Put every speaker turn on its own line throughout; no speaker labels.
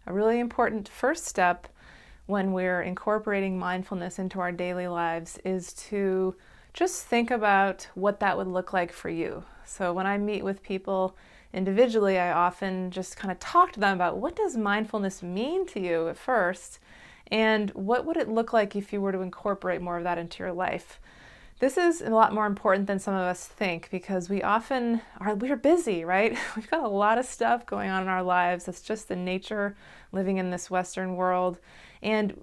a really important first step when we're incorporating mindfulness into our daily lives is to just think about what that would look like for you. So when I meet with people individually, I often just kind of talk to them about what does mindfulness mean to you at first, and what would it look like if you were to incorporate more of that into your life. This is a lot more important than some of us think because we're busy, right? We've got a lot of stuff going on in our lives. It's just the nature living in this Western world. And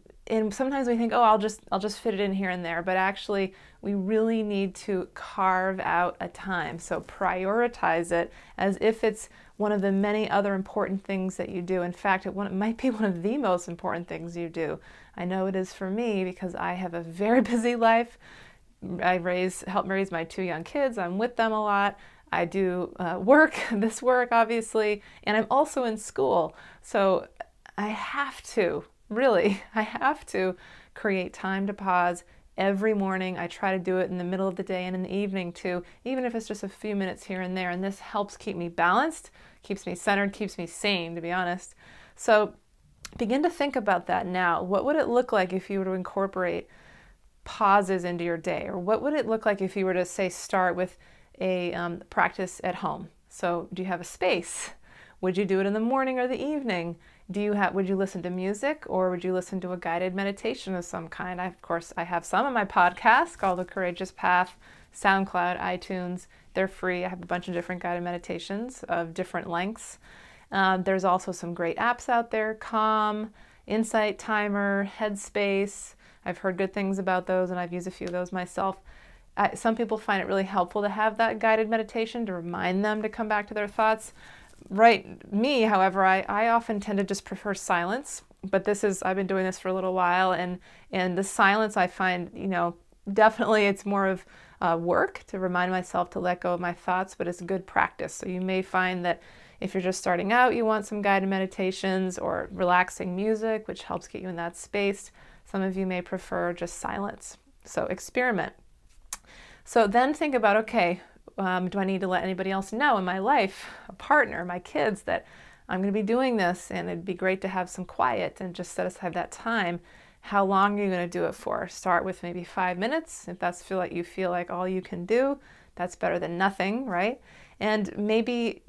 sometimes we think, oh, I'll just fit it in here and there. But actually, we really need to carve out a time. So prioritize it as if it's one of the many other important things that you do. In fact, it might be one of the most important things you do. I know it is for me because I have a very busy life. I help raise my 2 young kids. I'm with them a lot. I do this work obviously, and I'm also in school. So I have to create time to pause every morning. I try to do it in the middle of the day and in the evening too, even if it's just a few minutes here and there. And this helps keep me balanced, keeps me centered, keeps me sane, to be honest. So begin to think about that now. What would it look like if you were to incorporate pauses into your day? Or what would it look like if you were to, say, start with a practice at home? So do you have a space? Would you do it in the morning or the evening? Would you listen to music, or would you listen to a guided meditation of some kind? Of course, I have some on my podcast called The Courageous Path, SoundCloud, iTunes. They're free. I have a bunch of different guided meditations of different lengths. There's also some great apps out there, Calm, Insight Timer, Headspace. I've heard good things about those, and I've used a few of those myself. Some people find it really helpful to have that guided meditation to remind them to come back to their thoughts. Me, however, I often tend to just prefer silence, but I've been doing this for a little while, and the silence I find, definitely it's more of work to remind myself to let go of my thoughts, but it's good practice. So you may find that if you're just starting out, you want some guided meditations or relaxing music, which helps get you in that space. Some of you may prefer just silence. So experiment. So then think about, okay, do I need to let anybody else know in my life, a partner, my kids, that I'm going to be doing this, and it'd be great to have some quiet and just set aside that time. How long are you going to do it for? Start with maybe 5 minutes. If you feel like all you can do, that's better than nothing, right? And maybe,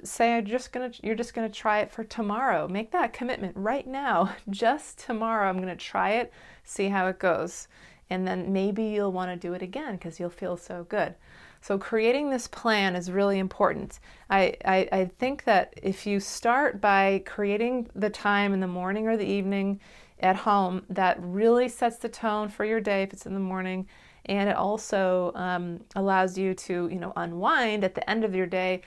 say you're just going to try it for tomorrow. Make that commitment right now. Just tomorrow, I'm going to try it, see how it goes. And then maybe you'll want to do it again because you'll feel so good. So creating this plan is really important. I think that if you start by creating the time in the morning or the evening at home, that really sets the tone for your day if it's in the morning. And it also allows you to, unwind at the end of your day,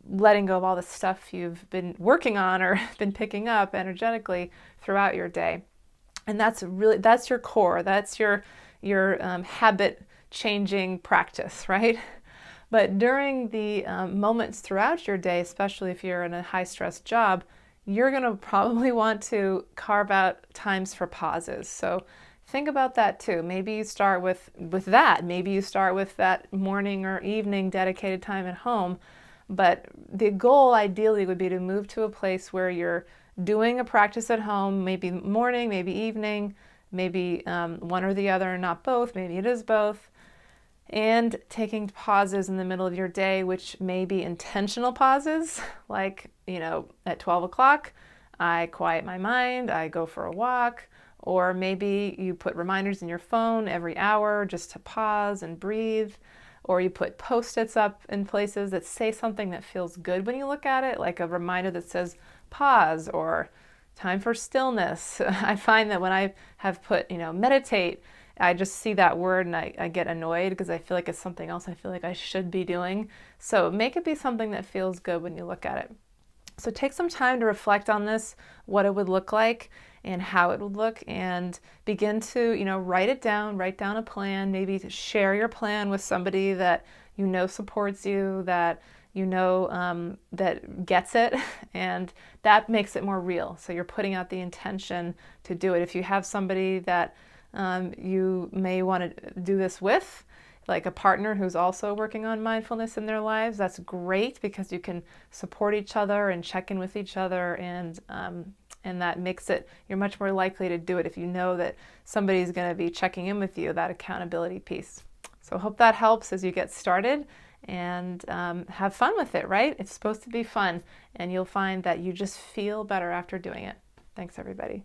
letting go of all the stuff you've been working on or been picking up energetically throughout your day. And that's your core. That's your habit changing practice, right? But during the moments throughout your day, especially if you're in a high stress job, you're going to probably want to carve out times for pauses. So think about that too. Maybe you start with that. Maybe you start with that morning or evening dedicated time at home. But the goal ideally would be to move to a place where you're doing a practice at home, maybe morning, maybe evening, maybe one or the other, not both. Maybe it is both. And taking pauses in the middle of your day, which may be intentional pauses, like, at 12 o'clock, I quiet my mind, I go for a walk, or maybe you put reminders in your phone every hour just to pause and breathe, or you put Post-its up in places that say something that feels good when you look at it, like a reminder that says pause or time for stillness. I find that when I have put, meditate, I just see that word and I get annoyed because I feel like it's something else I feel like I should be doing. So make it be something that feels good when you look at it. So take some time to reflect on this, what it would look like and how it would look, and begin to, write down a plan, maybe to share your plan with somebody that supports you, that that gets it, and that makes it more real. So you're putting out the intention to do it. If you have somebody that you may want to do this with, like a partner who's also working on mindfulness in their lives, that's great because you can support each other and check in with each other and And that makes it, you're much more likely to do it if you know that somebody's going to be checking in with you, that accountability piece. So I hope that helps as you get started, and have fun with it, right? It's supposed to be fun, and you'll find that you just feel better after doing it. Thanks, everybody.